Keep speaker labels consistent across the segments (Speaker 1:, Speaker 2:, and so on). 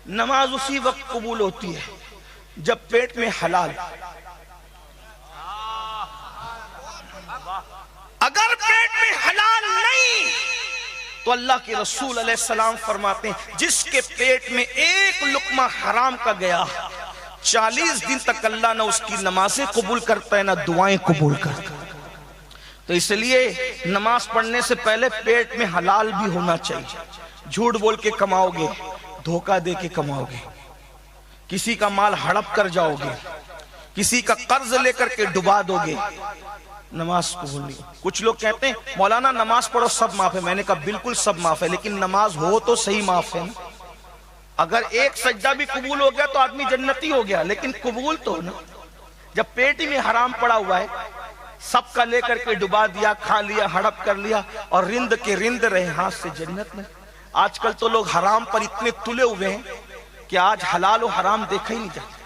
Speaker 1: نماز اسی وقت قبول ہوتی ہے جب پیٹ میں حلال، اگر پیٹ میں حلال نہیں تو اللہ کے رسول علیہ السلام فرماتے ہیں جس کے پیٹ میں ایک لقمہ حرام کا گیا 40 دن تک اللہ نہ اس کی نمازیں قبول کرتا ہے نہ دعائیں قبول کرتا ہے۔ تو اس لیے نماز پڑھنے سے پہلے پیٹ میں حلال بھی ہونا چاہیے۔ جھوٹ بول کے کماؤ گے، دھوکہ دے کے کماؤ گے، کسی کا مال ہڑپ کر جاؤ گے، کسی کا قرض لے کر کے ڈبا دو گے، نماز قبول نہیں۔ کچھ لوگ کہتے ہیں مولانا نماز پڑھو سب معاف ہے، میں نے کہا بالکل سب معاف ہے، لیکن نماز ہو تو صحیح معاف ہے نا۔ اگر ایک سجدہ بھی قبول ہو گیا تو آدمی جنتی ہو گیا، لیکن قبول تو نا۔ جب پیٹ ہی میں حرام پڑا ہوا ہے، سب کا لے کر کے ڈبا دیا، کھا لیا، ہڑپ کر لیا، اور رند کے رند رہے ہاتھ سے جنت میں۔ آج کل تو لوگ حرام پر اتنے تلے ہوئے ہیں کہ آج حلال و حرام دیکھا ہی نہیں جاتا۔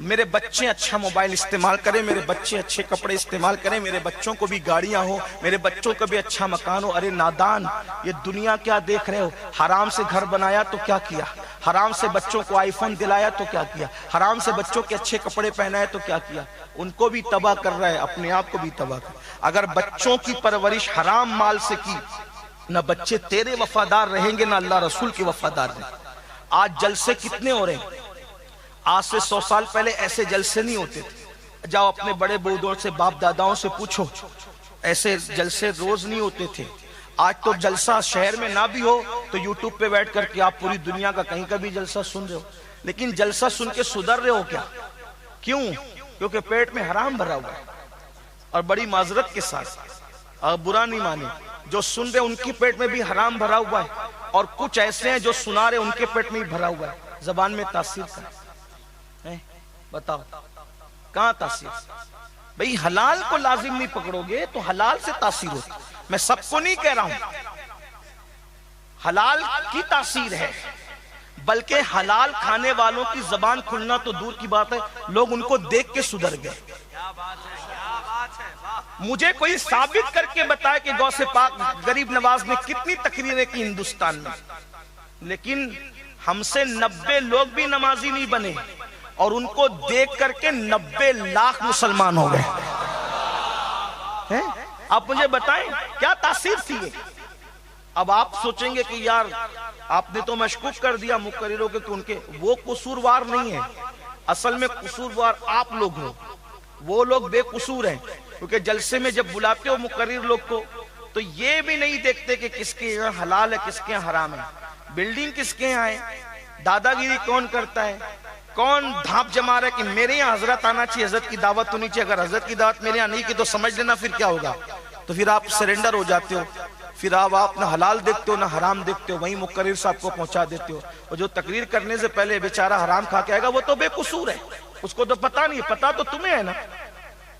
Speaker 1: میرے بچے اچھا موبائل استعمال کریں، میرے بچے اچھے کپڑے استعمال کریں، میرے بچوں کو بھی گاڑیاں ہو، میرے بچوں کو بھی اچھا مکان ہو۔ ارے نادان، یہ دنیا کیا دیکھ رہے ہو؟ حرام سے گھر بنایا تو کیا کیا؟ حرام سے بچوں کو آئی فون دلایا تو کیا کیا؟ حرام سے بچوں کے اچھے کپڑے پہنائے تو کیا کیا؟ ان کو بھی تباہ کر رہا ہے، اپنے آپ کو بھی تباہ کر۔ اگر بچوں کی پرورش حرام مال سے کی، نہ بچے تیرے وفادار رہیں گے نہ اللہ رسول کے وفادار رہیں گے۔ آج جلسے کتنے ہو رہے ہیں؟ آج سے 100 سال پہلے ایسے جلسے نہیں ہوتے تھے۔ جاؤ اپنے بڑے بزرگوں سے، باپ داداؤں سے پوچھو، ایسے جلسے روز نہیں ہوتے تھے۔ آج تو جلسہ شہر میں نہ بھی ہو تو یوٹیوب پہ بیٹھ کر کے آپ پوری دنیا کا کہیں کا بھی جلسہ سن رہے ہو، لیکن جلسہ سن کے سدھر رہے ہو کیا؟ کیوں؟ کیونکہ پیٹ میں حرام بھرا ہوا ہے۔ اور بڑی معذرت کے ساتھ، اور برا نہیں مانے، جو سن رہے ان کی پیٹ میں بھی حرام بھرا ہوا ہے، اور کچھ ایسے ہیں جو سنا رہے ان کے پیٹ میں بھی بھرا ہوا ہے۔ زبان میں تاثیر کا ہے، بتاؤ کہاں تاثیر؟ بھئی حلال کو لازم نہیں پکڑو گے تو حلال سے تاثیر ہوتی۔ میں سب کو نہیں کہہ رہا ہوں حلال کی تاثیر ہے، بلکہ حلال کھانے والوں کی زبان کھلنا تو دور کی بات ہے، لوگ ان کو دیکھ کے سدھر گئے۔ مجھے کوئی ثابت کر کے بتائے کہ غوث پاک غریب نواز نے کتنی تقریریں کی ہندوستان میں، لیکن ہم سے 90 لوگ بھی نمازی نہیں بنے، اور ان کو دیکھ کر کے 90 لاکھ مسلمان ہو گئے۔ آپ مجھے بتائیں کیا تاثیر تھی یہ؟ اب آپ سوچیں گے کہ یار آپ نے تو مشکوک کر دیا مقرروں کے، تو ان کے وہ قصوروار نہیں ہیں، اصل میں قصوروار آپ لوگ ہو، وہ لوگ بے قصور ہیں۔ کیونکہ جلسے میں جب بلاتے ہو مقرر لوگ کو تو یہ بھی نہیں دیکھتے کہ کس کے یہاں حلال ہے کس کے یہاں حرام ہے، بلڈنگ کس کے یہاں ہے، دادا گیری کون کرتا ہے، کون دھاپ جما رہا ہے کہ میرے یہاں حضرت آنا چاہیے، حضرت کی دعوت ہونی چاہیے، اگر حضرت کی دعوت میرے یہاں نہیں کی تو سمجھ لینا پھر کیا ہوگا۔ تو پھر آپ سرنڈر ہو جاتے ہو، پھر آپ نہ حلال دیکھتے ہو نہ حرام دیکھتے ہو، وہیں مقرر صاحب کو پہنچا دیتے ہو۔ اور جو تقریر کرنے سے پہلے بیچارہ حرام کھا کے آئے گا وہ تو بے قصور ہے، اس کو تو پتہ نہیں، پتہ تو تمہیں ہے نا۔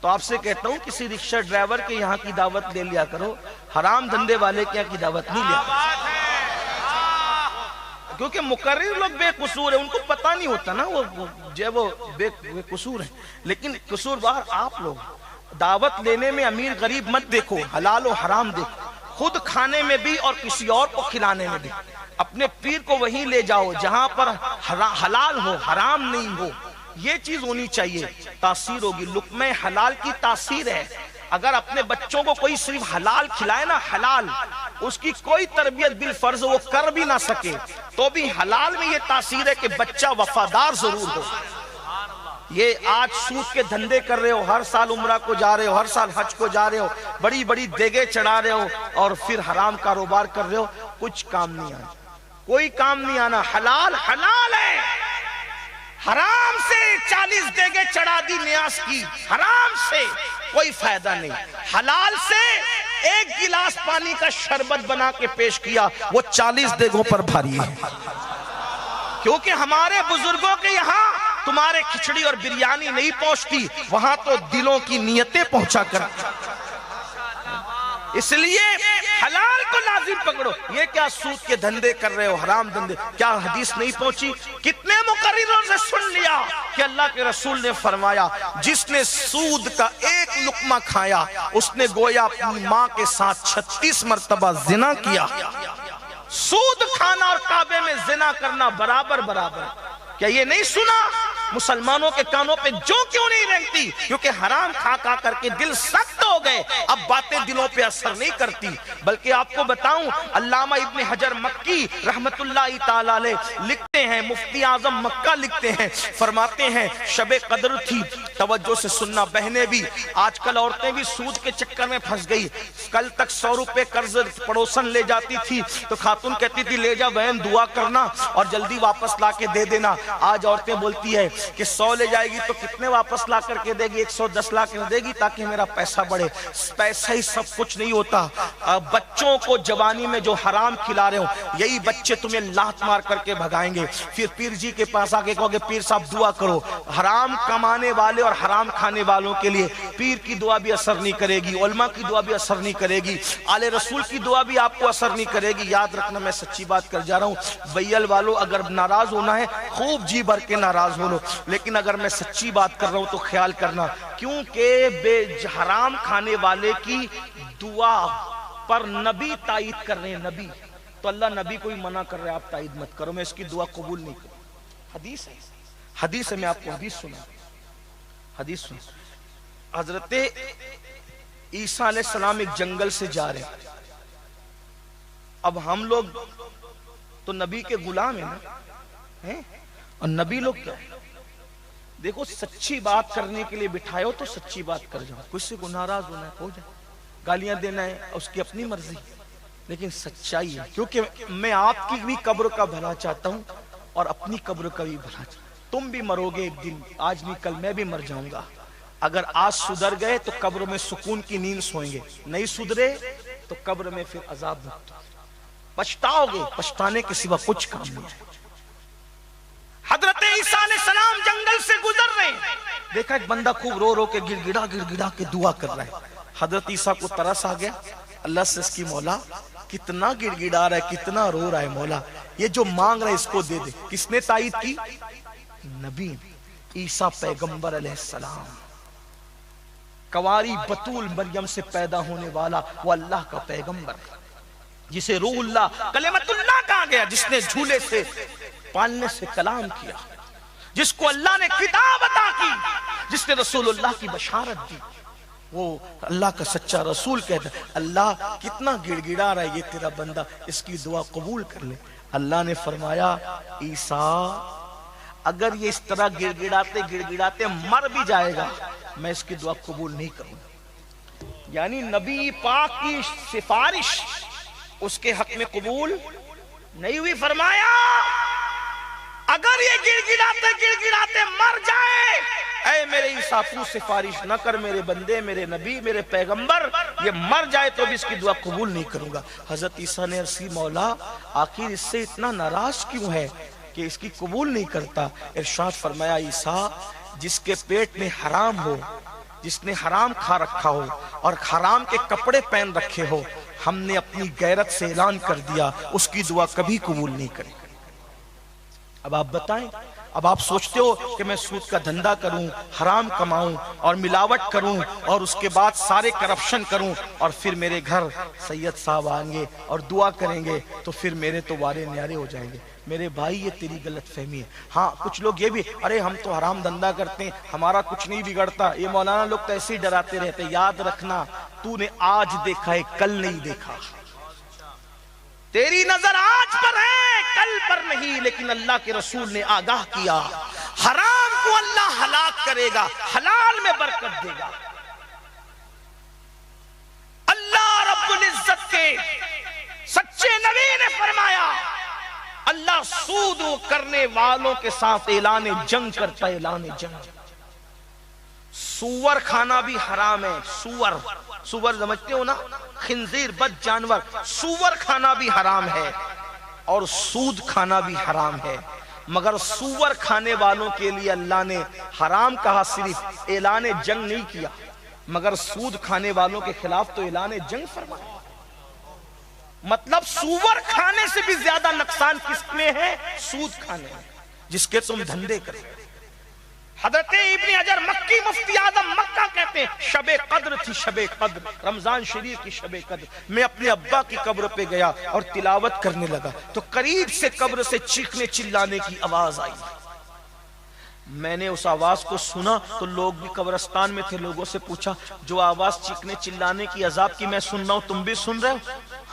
Speaker 1: تو آپ سے کہتا ہوں کسی رکشہ ڈرائیور کے یہاں کی دعوت لے لیا کرو، حرام دھندے والے کے یہاں کی دعوت نہیں لیا کرو، کیونکہ مقرر لوگ بے قصور ہیں، ان کو پتہ نہیں ہوتا نا، وہ بے قصور ہیں۔ لیکن قصوروار آپ لوگ، دعوت لینے میں امیر غریب مت دیکھو، حلال و حرام دیکھو، خود کھانے میں بھی اور کسی اور کو کھلانے میں بھی۔ اپنے پیر کو وہیں لے جاؤ جہاں پر حلال ہو، حرام نہیں ہو، یہ چیز ہونی چاہیے، تاثیر ہوگی۔ لقمہ حلال کی تاثیر ہے۔ اگر اپنے بچوں کو کوئی صرف حلال کھلائے نا، حلال، اس کی کوئی تربیت بالفرض وہ کر بھی نہ سکے تو بھی حلال میں یہ تاثیر ہے کہ بچہ وفادار ضرور ہو۔ یہ آج سود کے دھندے کر رہے ہو، ہر سال عمرہ کو جا رہے ہو، ہر سال حج کو جا رہے ہو، بڑی بڑی دیگیں چڑھا رہے ہو، اور پھر حرام کاروبار کر رہے ہو، کچھ کام نہیں آنا، کوئی کام نہیں آنا۔ حلال حلال ہے، حرام سے 40 دیگیں چڑھا دی نیاز کی، حرام سے کوئی فائدہ نہیں۔ حلال سے ایک گلاس پانی کا شربت بنا کے پیش کیا، وہ 40 دیگوں پر بھاری ہے۔ کیونکہ ہمارے بزرگوں کے یہاں تمہارے کھچڑی اور بریانی نہیں پہنچتی، وہاں تو دلوں کی نیتیں پہنچا کر۔ اس لیے حلال کو لازم پکڑو۔ یہ کیا سود کے دھندے کر رہے ہو، حرام دھندے؟ کیا حدیث نہیں پہنچی؟ کتنے مقرروں سے سن لیا کہ اللہ کے رسول نے فرمایا جس نے سود کا ایک لقمہ کھایا اس نے گویا اپنی ماں کے ساتھ 36 مرتبہ زنا کیا۔ سود کھانا اور کعبے میں زنا کرنا برابر برابر. کیا یہ نہیں سنا؟ مسلمانوں کے کانوں پہ جو کیوں نہیں رہتی؟ کیونکہ حرام کھا کھا کر کے دل سخت ہو گئے. اب باتیں دلوں پہ اثر نہیں کرتی. بلکہ آپ کو بتاؤں، علامہ ابن حجر مکی رحمت اللہ تعالی علیہ لکھتے ہیں، مفتی اعظم مکہ لکھتے ہیں، فرماتے ہیں شب قدر تھی، توجہ سے سننا بہنیں بھی، آج کل عورتیں بھی سود کے چکر میں پھنس گئی. کل تک 100 روپے قرض پڑوسن لے جاتی تھی تو خاتون کہتی تھی لے جا بہن دعا کرنا اور جلدی واپس لا کے دے دینا. آج عورتیں بولتی ہے کہ 100 لے جائے گی تو کتنے واپس لا کر کے دے گی؟ 110 لا کے دے گی تاکہ میرا پیسہ بڑھے. پیسہ ہی سب کچھ نہیں ہوتا. بچوں کو جوانی میں جو حرام کھلا رہے ہو، یہی بچے تمہیں لات مار کر کے بھگائیں گے. پھر پیر جی کے پاس آگے کہو گے پیر صاحب دعا کرو. حرام کمانے والے اور حرام کھانے والوں کے لیے پیر کی دعا بھی اثر نہیں کرے گی، علماء کی دعا بھی اثر نہیں کرے گی، آل رسول کی دعا بھی آپ کو اثر نہیں کرے گی. یاد رکھنا، میں سچی بات کر جا رہا ہوں. بیل والوں اگر ناراض ہونا ہے خوب جی بھر کے ناراض ہو لو، لیکن اگر میں سچی بات کر رہا ہوں تو خیال کرنا، کیونکہ حرام کھانے والے کی دعا پر نبی تائید کر رہے ہیں. نبی تو اللہ نبی کو ہی منع کر رہے ہیں آپ تائید مت کرو، میں اس کی دعا قبول نہیں کروں. حدیث ہے، حدیث ہے، میں آپ کو حدیث سنا. حدیث سنا، حضرت عیسیٰ علیہ السلام ایک جنگل سے جا رہے ہیں. اب ہم لوگ تو نبی کے غلام ہیں نا، اور نبی لوگ کیا ہے؟ دیکھو سچی بات کرنے کے لیے بٹھائے ہو تو سچی بات کر جاؤ. کسی کو ناراض ہونا ہے ہو جائے، گالیاں دینا ہے اس کی اپنی مرضی، لیکن سچائی ہے. کیونکہ میں آپ کی بھی قبر کا بھلا چاہتا ہوں اور اپنی قبر کا بھی بھلا چاہتا ہوں. تم بھی مرو گے ایک دن، آج نہیں کل میں بھی مر جاؤں گا. اگر آج سدھر گئے تو قبر میں سکون کی نیند سوئیں گے، نہیں سدھرے تو قبر میں پھر عذاب بھگتو گے، پچھتاؤ گے. پچھتانے کے سوا کچھ کام نہیں ہے. حضرت عیسیٰ علیہ السلام جنگل سے گزر رہے ہیں، دیکھا ایک بندہ خوب رو رو کے گڑ گڑا کے دعا کر رہا ہے. حضرت عیسیٰ کو ترس آ گیا. اللہ سے اس کی مولا کتنا گڑ گڑا رہا ہے، کتنا رو رہا ہے، مولا یہ جو مانگ رہا ہے اس کو دے دے. کس نے تائید کی؟ نبی عیسیٰ پیغمبر علیہ السلام. کواری بطول مریم سے پیدا ہونے والا وہ اللہ کا پیغمبر ہے، جسے روح اللہ کلمت اللہ کہا گیا، جس نے جھولے سے پالنے سے کلام کیا، جس کو اللہ نے کتاب عطا کی، جس نے رسول اللہ کی بشارت دی. وہ اللہ کا سچا رسول کہتا ہے اللہ کتنا گڑ گڑا رہا ہے یہ تیرا بندہ، اس کی دعا قبول کر لے. اللہ نے فرمایا عیسیٰ اگر یہ اس طرح گڑ گڑاتے مر بھی جائے گا میں اس کی دعا قبول نہیں کروں گا. یعنی نبی پاک کی سفارش اس کے حق میں قبول نہیں ہوئی. فرمایا اگر یہ گڑ گڑاتے مر جائے، اے میرے عیسیٰ تو سفارش نہ کر، میرے بندے، میرے نبی، میرے پیغمبر یہ مر جائے تو بھی اس کی دعا قبول نہیں کروں گا. حضرت عیسیٰ نے عرض کی مولا آخر اس سے اتنا ناراض کیوں ہے کہ اس کی قبول نہیں کرتا؟ ارشاد فرمایا عیسیٰ جس کے پیٹ میں حرام ہو، جس نے حرام کھا رکھا ہو اور حرام کے کپڑے پہن رکھے ہو، ہم نے اپنی غیرت سے اعلان کر دیا اس کی دعا کبھی قبول نہیں کرے. اب آپ بتائیں، اب آپ سوچتے ہو کہ میں سود کا دھندا کروں، حرام کماؤں اور ملاوٹ کروں اور اس کے بعد سارے کرپشن کروں اور پھر میرے گھر سید صاحب آئیں گے اور دعا کریں گے تو پھر میرے تو وارے نیارے ہو جائیں گے. میرے بھائی یہ تیری غلط فہمی ہے. ہاں کچھ لوگ یہ بھی ارے ہم تو حرام دھندا کرتے ہیں ہمارا کچھ نہیں بگڑتا. یہ مولانا لوگ تو ایسے ہی ڈراتے رہتے. یاد رکھنا تو نے آج دیکھا ہے کل نہیں دیکھا. تیری نظر آج پر ہے کل پر نہیں، لیکن اللہ کے رسول نے آگاہ کیا حرام کو اللہ ہلاک کرے گا، حلال میں برکت دے گا. اللہ رب العزت کے سچے نبی نے فرمایا اللہ سود کرنے والوں کے ساتھ اعلان جنگ کرتا ہے. اعلان جنگ. سور کھانا بھی حرام ہے. سور سمجھتے ہو نا، خنزیر بد جانور. سور کھانا بھی حرام ہے اور سود کھانا بھی حرام ہے، مگر سور کھانے والوں کے لیے اللہ نے حرام کہا، صرف اعلان جنگ نہیں کیا. مگر سود کھانے والوں کے خلاف تو اعلان جنگ فرمایا. مطلب سور کھانے سے بھی زیادہ نقصان کس میں ہے؟ سود کھانے میں، جس کے تم دھندے کرو. حضرت ابن حجر مکی مفتی اعظم مکہ کہتے ہیں شب قدر تھی، شب قدر، رمضان شریف کی شب قدر۔ میں اپنے ابا کی قبر پہ گیا اور تلاوت کرنے لگا تو قریب سے قبر سے چیخنے چلانے کی آواز آئی۔ میں نے اس آواز کو سنا تو لوگ بھی قبرستان میں تھے، لوگوں سے پوچھا جو آواز چیخنے چلانے کی عذاب کی میں سن رہا ہوں تم بھی سن رہے ہو؟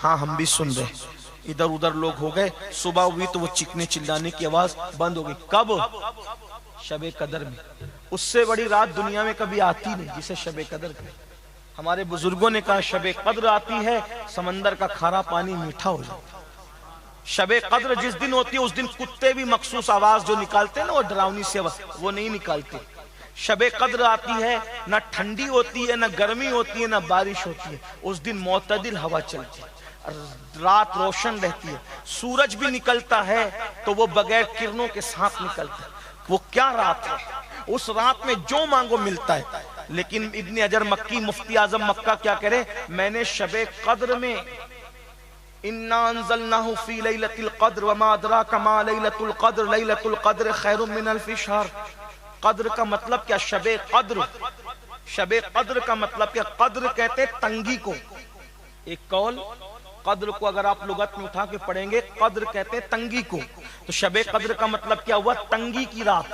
Speaker 1: ہاں ہم بھی سن رہے ہیں۔ ادھر ادھر لوگ ہو گئے، صبح ہوئی تو وہ چیخنے چلانے کی آواز بند ہو گئی۔ کب؟ شب قدر میں۔ اس سے بڑی رات دنیا میں کبھی آتی نہیں جسے شب قدر کہتے۔ ہمارے بزرگوں نے کہا شب قدر آتی ہے سمندر کا کھارا پانی میٹھا ہو جاتا۔ شب قدر جس دن ہوتی ہے اس دن کتے بھی مخصوص آواز جو نکالتے ہیں نا، وہ ڈراؤنی سے آواز وہ نہیں نکالتے۔ شب قدر آتی ہے، نہ ٹھنڈی ہوتی ہے، نہ گرمی ہوتی ہے، نہ بارش ہوتی ہے، اس دن معتدل ہوا چلتی ہے، رات روشن رہتی ہے، سورج بھی نکلتا ہے تو وہ بغیر کرنوں کے ساتھ نکلتا ہے۔ وہ کیا رات ہے، اس رات میں جو مانگو ملتا ہے۔ لیکن ابن حجر مکی مفتی اعظم مکہ کیا کرے، میں نے شب قدر میں اِنَّا أَنزَلْنَاهُ فِي لَيْلَةِ الْقَدْرِ وَمَا أَدْرَاكَ مَا لَيْلَةُ الْقَدْرِ لَيْلَةُ الْقَدْرِ خَيْرٌ مِّنَ أَلْفِ شَهْرٍ۔ قدر کا مطلب کیا؟ شب قدر۔ شب قدر کا مطلب کیا؟ قدر کہتے تنگی کو۔ ایک قول قدر کو اگر آپ لغت میں اٹھا کے پڑھیں گے، قدر کہتے تنگی کو، تو شب قدر کا مطلب کیا ہوا؟ تنگی کی رات۔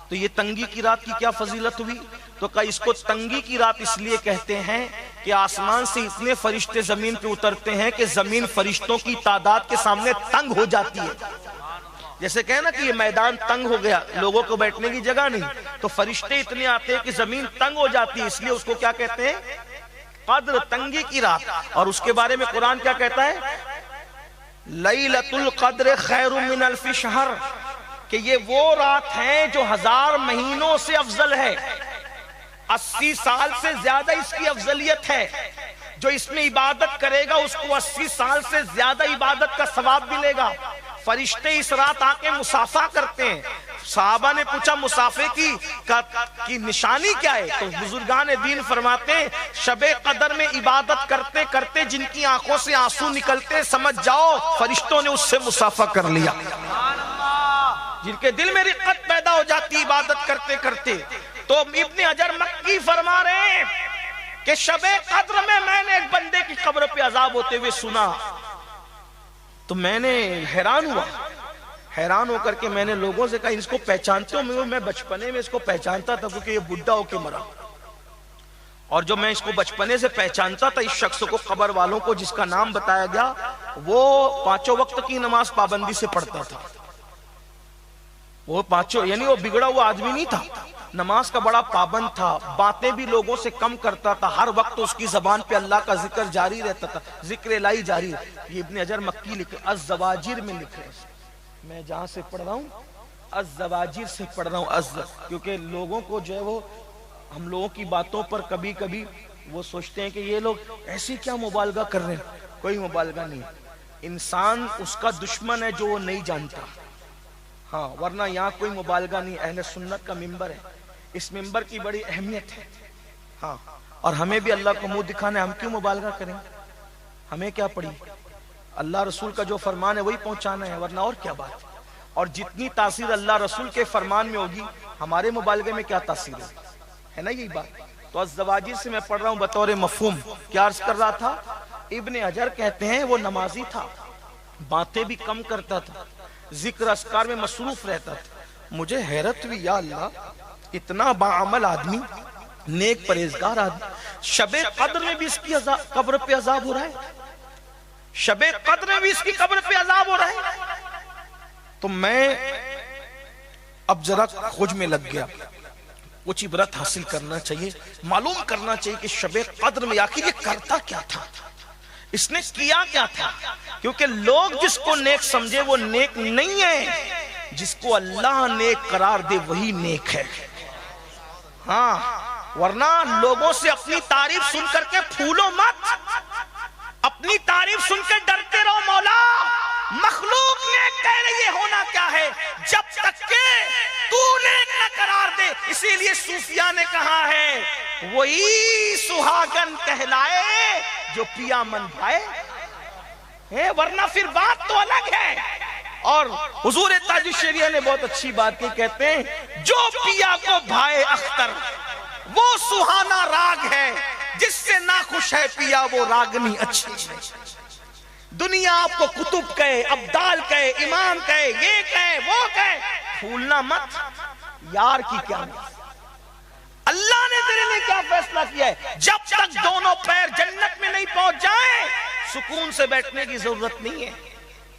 Speaker 1: تو یہ تنگی کی رات کی کیا فضیلت ہوئی؟ تو کہا اس کو تنگی کی رات اس لیے کہتے ہیں کہ آسمان سے اتنے فرشتے زمین پہ اترتے ہیں کہ زمین فرشتوں کی تعداد کے سامنے تنگ ہو جاتی ہے۔ جیسے کہنا کہ یہ میدان تنگ ہو گیا، لوگوں کو بیٹھنے کی جگہ نہیں، تو فرشتے اتنے آتے ہیں کہ زمین تنگ ہو جاتی ہے، اس لیے اس کو کیا کہتے ہیں؟ قدر، تنگی کی رات۔ اور اس کے بارے میں قرآن کیا کہتا ہے؟ لیلۃ القدر خیر من الف شہر، کہ یہ وہ رات ہے جو 1000 مہینوں سے افضل ہے، 80 سال سے زیادہ اس کی افضلیت ہے۔ جو اس میں عبادت کرے گا اس کو 80 سال سے زیادہ عبادت کا ثواب ملے گا۔ فرشتے اس رات آ کے مصافحہ کرتے ہیں۔ صحابہ نے پوچھا مصافحے کی نشانی کیا ہے؟ تو بزرگان دین فرماتے ہیں شب قدر میں عبادت کرتے کرتے جن کی آنکھوں سے آنسو نکلتے سمجھ جاؤ فرشتوں نے اس سے مصافحہ کر لیا۔ جن کے دل میں رقت پیدا ہو جاتی عبادت کرتے کرتے۔ تو ابن حجر مکی فرما رہے ہیں کہ شب قدر میں نے ایک بندے کی قبر پہ عذاب ہوتے ہوئے سنا تو میں نے حیران ہو کر کے میں نے لوگوں سے کہا اس کو پہچانتے ہو؟ میں بچپنے میں اس کو پہچانتا تھا کیونکہ یہ بڈھا ہو کے مرا، اور جو میں اس کو بچپنے سے پہچانتا تھا اس شخص کو، قبر والوں کو جس کا نام بتایا گیا، وہ 5 وقت کی نماز پابندی سے پڑھتا تھا۔ وہ 5 یعنی وہ بگڑا ہوا آدمی نہیں تھا، نماز کا بڑا پابند تھا، باتیں بھی لوگوں سے کم کرتا تھا، ہر وقت اس کی زبان پہ اللہ کا ذکر جاری رہتا تھا، ذکر الہی جاری۔ یہ ابن حجر مکی لکھے الزواجر میں لکھے، میں جہاں سے پڑھ رہا ہوں الزواجر سے پڑھ رہا ہوں، کیونکہ لوگوں کو جو ہے وہ ہم لوگوں کی باتوں پر کبھی کبھی وہ سوچتے ہیں کہ یہ لوگ ایسی کیا مبالغہ کر رہے ہیں۔ کوئی مبالغہ نہیں، انسان اس کا دشمن ہے جو وہ نہیں جانتا، ہاں، ورنہ یہاں کوئی مبالغہ نہیں۔ اہل سنت کا ممبر ہے، اس ممبر کی بڑی اہمیت ہے، ہاں، اور ہمیں بھی اللہ کو منہ دکھانا ہے، ہم کیوں مبالغہ کریں؟ ہمیں کیا پڑی؟ اللہ رسول کا جو فرمان ہے وہی پہنچانا ہے، ورنہ اور کیا بات ہے۔ اور جتنی تاثیر اللہ رسول کے فرمان میں ہوگی ہمارے مبالغے میں کیا تاثیر ہے نا، یہی بات۔ تو الزواجر سے میں پڑھ رہا ہوں بطور مفہوم۔ کیا عرض کر رہا تھا؟ ابن حجر کہتے ہیں وہ نمازی تھا، باتیں بھی کم کرتا تھا، ذکر اذکار میں مصروف رہتا تھا۔ مجھے حیرت ہوئی، یا اللہ، اتنا باعمل آدمی، نیک پرہیزگار آدمی، شب قدر میں بھی اس کی قبر پہ عذاب ہو رہا ہے، شب قدر میں بھی اس کی قبر پہ عذاب ہو رہا ہے۔ تو میں اب ذرا خوج میں لگ گیا، کچھ عبرت حاصل کرنا چاہیے، معلوم کرنا چاہیے کہ شب قدر میں آخر یہ کرتا کیا تھا، اس نے کیا کیا تھا۔ کیونکہ لوگ جس کو نیک سمجھے وہ نیک نہیں ہے، جس کو اللہ نیک قرار دے وہی نیک ہے، ہاں، ورنہ لوگوں سے اپنی تعریف سن کر کے پھولو مت، اپنی تعریف سن کے ڈرتے رہو۔ مولا مخلوق نیک کہہ رہی ہے، ہونا کیا ہے جب تک کہ تو نیک نہ قرار دے۔ اسی لیے صوفیاء نے کہا ہے وہی سہاگن کہلائے جو پیا من بھائے، ورنہ پھر بات تو الگ ہے۔ اور حضور تاج الشریعہ نے بہت اچھی بات کی، کہتے ہیں جو پیا کو بھائے اختر وہ سہانا راگ ہے، جس سے ناخوش ہے پیا وہ راگنی اچھی ہے۔ دنیا آپ کو کتب کہے، ابدال کہے، امام کہے، یہ کہے وہ کہے، پھولنا مت یار کی کیا بات۔ اللہ نے تیرے لیے کیا فیصلہ کیا ہے؟ جب تک دونوں پیر جنت میں نہیں پہنچ جائیں سکون سے بیٹھنے کی ضرورت نہیں ہے،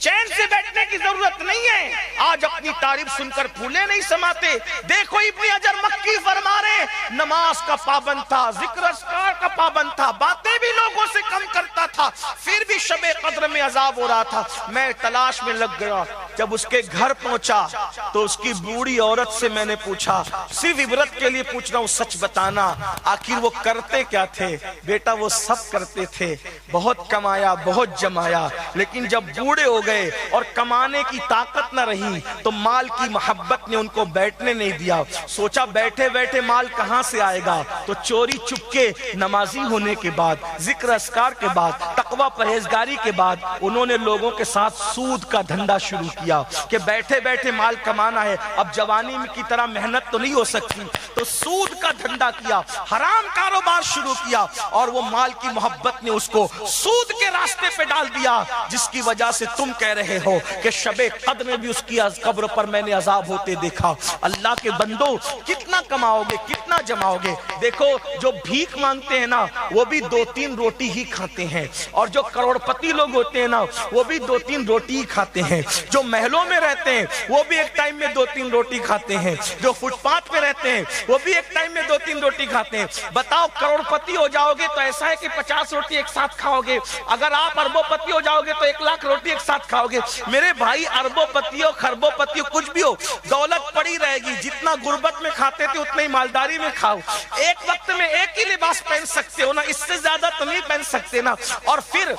Speaker 1: چین سے بیٹھنے کی ضرورت نہیں ہے۔ آج اپنی تعریف سن کر پھولے نہیں سماتے۔ دیکھو ابن حجر مکی فرما رہے، نماز کا پابند تھا، ذکر اذکار کا پابند تھا، باتیں بھی لوگوں سے کم کرتا تھا، پھر بھی شب قدر میں عذاب ہو رہا تھا۔ میں تلاش میں لگ گیا، جب اس کے گھر پہنچا تو اس کی بوڑھی عورت سے میں نے پوچھا، صرف عبرت کے لیے پوچھ رہا ہوں، سچ بتانا آخر وہ کرتے کیا تھے؟ بیٹا وہ سب کرتے تھے، بہت کمایا، بہت جمایا، لیکن جب بوڑھے ہو گئے اور کمانے کی طاقت نہ رہی تو مال کی محبت نے ان کو بیٹھنے نہیں دیا۔ سوچا بیٹھے بیٹھے مال کہاں سے آئے گا، تو چوری چپکے نمازی ہونے کے بعد، ذکر اذکار کے بعد، تقوی پرہیزگاری کے بعد انہوں نے لوگوں کے ساتھ سود کا دھندا شروع کیا کہ بیٹھے بیٹھے مال کمانا ہے، اب جوانی کی طرح محنت تو نہیں ہو سکتی، تو سود کا دھندا کیا، حرام کاروبار شروع کیا، اور وہ مال کی محبت نے اس کو سود کے راستے پہ ڈال دیا، جس کی وجہ سے تم کہہ رہے ہو کہ شب قدر میں بھی اس کی قبر پر میں نے عذاب ہوتے دیکھا۔ اللہ کے بندو کتنا کماؤ گے، کتنا جماؤ گے؟ دیکھو جو بھیک مانگتے ہیں نا وہ بھی 2-3 روٹی ہی کھاتے ہیں، اور جو کروڑ پتی لوگ ہوتے ہیں نا وہ بھی 2-3 روٹی ہی کھاتے ہیں، جو محلوں میں رہتے ہیں وہ بھی ایک ٹائم میں 2-3 روٹی کھاتے ہیں، جو فٹ پاتھ پہ رہتے ہیں وہ بھی ایک ٹائم میں 2-3 روٹی کھاتے ہیں۔ بتاؤ کروڑ پتی ہو جاؤ گے تو ایسا ہے کہ 50 روٹی ایک ساتھ کھاؤ گے، اگر آپ اربوں پتی ہو جاؤ گے تو 1 لاکھ روٹی ایک ساتھ کھاؤ گے۔ میرے بھائی اربوں پتی ہو، خربوں پتی ہو، کچھ بھی ہو، دولت پڑی رہے گی، جتنا غربت میں کھاتے تھے اتنا ہی مالداری میں کھاؤ، ایک وقت میں ایک ہی لباس پہن سکتے ہو نا، اس سے زیادہ تو نہیں پہن سکتے نا۔ اور پھر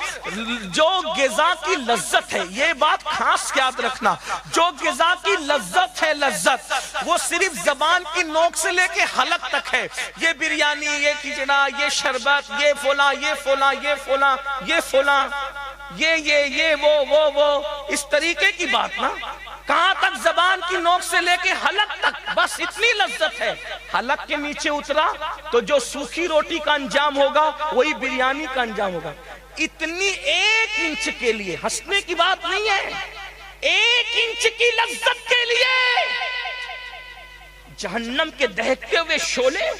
Speaker 1: جو غذا کی لذت ہے، یہ بات خاص یاد رکھنا، جو غذا کی لذت ہے، لذت وہ صرف زبان کی نوک سے لے کے حلق تک ہے۔ یہ بریانی، یہ کھچڑا، یہ شربت، یہ فلاں، یہ فلاں، یہ فلاں، یہ فلاں، یہ وہ اس طریقے کی بات نا، کہاں تک زبان کی نوک سے لے کے حلق تک، بس اتنی لذت ہے۔ حلق کے نیچے اترا تو جو سوکھی روٹی کا انجام ہوگا وہی بریانی کا انجام ہوگا۔ اتنی 1 انچ کے لیے، ہنسنے کی بات نہیں ہے، 1 انچ کی لذت کے لیے جہنم کے دہکتے ہوئے شعلے،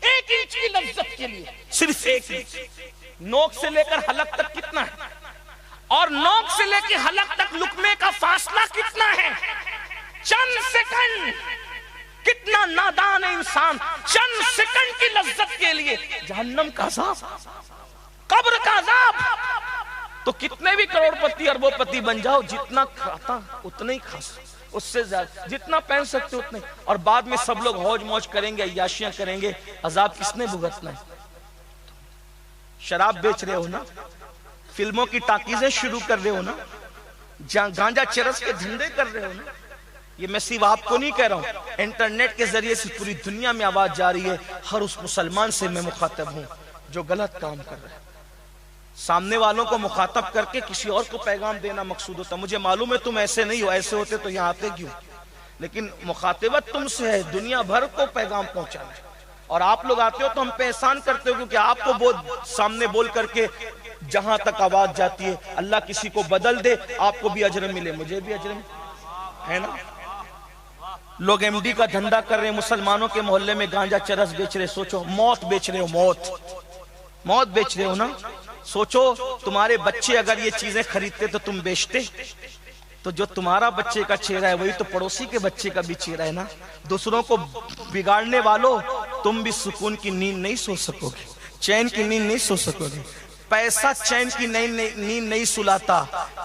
Speaker 1: 1 انچ کی لذت کے لیے، صرف 1 انچ، نوک سے لے کر حلق تک کتنا ہے، اور نوک سے لے کے حلق تک لقمے کا فاصلہ کتنا ہے؟ چند سیکنڈ۔ کتنا نادان ہے انسان، چند سیکنڈ کی لذت کے لیے جہنم کا عذاب، قبر کا عذاب۔ تو کتنے بھی کروڑ پتی اربوں پتی بن جاؤ، جتنا کھاتا اتنا ہی کھا سکتے، اس سے زیادہ جتنا پہن سکتے اتنا ہی، اور بعد میں سب لوگ ہوج موج کریں گے، عیاشیاں کریں گے، عذاب کس نے بھگتنا ہے؟ شراب بیچ رہے ہو نا، فلموں کی ٹاکیزیں شروع کر رہے ہو نا، گانجا چرس کے دھندے کر رہے ہو نا، یہ میں صرف آپ کو نہیں کہہ رہا ہوں، انٹرنیٹ کے ذریعے سے پوری دنیا میں آواز جا رہی ہے، ہر اس مسلمان سے میں مخاطب ہوں جو غلط کام کر رہا ہے۔ سامنے والوں کو مخاطب کر کے کسی اور کو پیغام دینا مقصود ہوتا، مجھے معلوم ہے تم ایسے نہیں ہو، ایسے ہوتے تو یہاں آتے کیوں، لیکن مخاطبت تم سے ہے دنیا بھر کو پیغام پہنچانا، اور آپ لوگ آتے ہو تو ہم پہ احسان کرتے ہو، کیونکہ آپ کو بہت سامنے بول کر کے جہاں تک آواز جاتی ہے، اللہ کسی کو بدل دے، آپ کو بھی اجر ملے، مجھے بھی اجر ہے نا۔ لوگ ایم ڈی کا دھندا کر رہے ہیں، مسلمانوں کے محلے میں گانجا چرس بیچ رہے، سوچو موت بیچ رہے ہو، موت بیچ رہے ہو نا۔ سوچو تمہارے بچے اگر یہ چیزیں خریدتے تو تم بیچتے، تو جو تمہارا بچے کا چہرہ ہے وہی تو پڑوسی کے بچے کا بھی چہرہ ہے نا۔ دوسروں کو بگاڑنے والوں، تم بھی سکون کی نیند نہیں سو سکو گے، چین کی نیند نہیں سو سکو گے۔ پیسہ چین کی نیند نہیں سلاتا،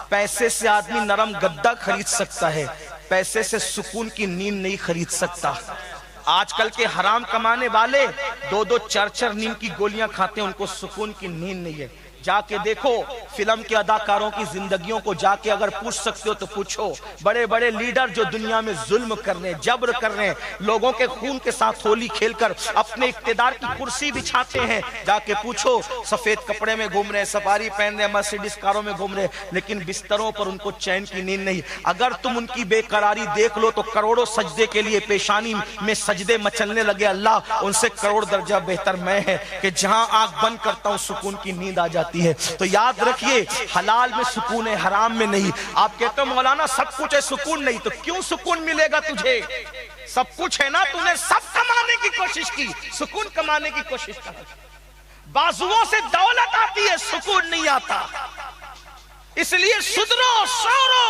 Speaker 1: پیسے سے آدمی نرم گدا خرید سکتا ہے، پیسے سے سکون کی نیند نہیں خرید سکتا۔ آج کل کے حرام کمانے والے 2-2 4-4 نیند کی گولیاں کھاتے ہیں، ان کو سکون کی نیند نہیں ہے۔ جا کے دیکھو فلم کے اداکاروں کی زندگیوں کو، جا کے اگر پوچھ سکتے ہو تو پوچھو. بڑے بڑے لیڈر جو دنیا میں ظلم کرنے، جبر کرنے، لوگوں کے خون کے ساتھ ہولی کھیل کر اپنے اقتدار کی کرسی بچھاتے ہیں، جا کے پوچھو. سفید کپڑے میں گھوم رہے، سفاری پہن رہے، مرسیڈیز کاروں میں گھوم رہے، لیکن بستروں پر ان کو چین کی نیند نہیں. اگر تم ان کی بے قراری دیکھ لو تو کروڑوں سجدے کے لیے پیشانی میں سجدے مچلنے لگے. اللہ ان سے کروڑ درجہ بہتر میں ہے کہ جہاں آنکھ بند کرتا ہوں سکون کی نیند آ جاتی ہے. تو یاد رکھیے حلال میں سکون ہے، حرام میں نہیں. آپ کہتے ہو مولانا سب کچھ ہے سکون نہیں، تو کیوں سکون ملے گا تجھے؟ سب کچھ ہے نا، تو نے سب کمانے کی کوشش کی، سکون کمانے کی کوشش کر. بازوؤں سے دولت آتی ہے، سکون نہیں آتا. اس لیے سدھرو، سورو.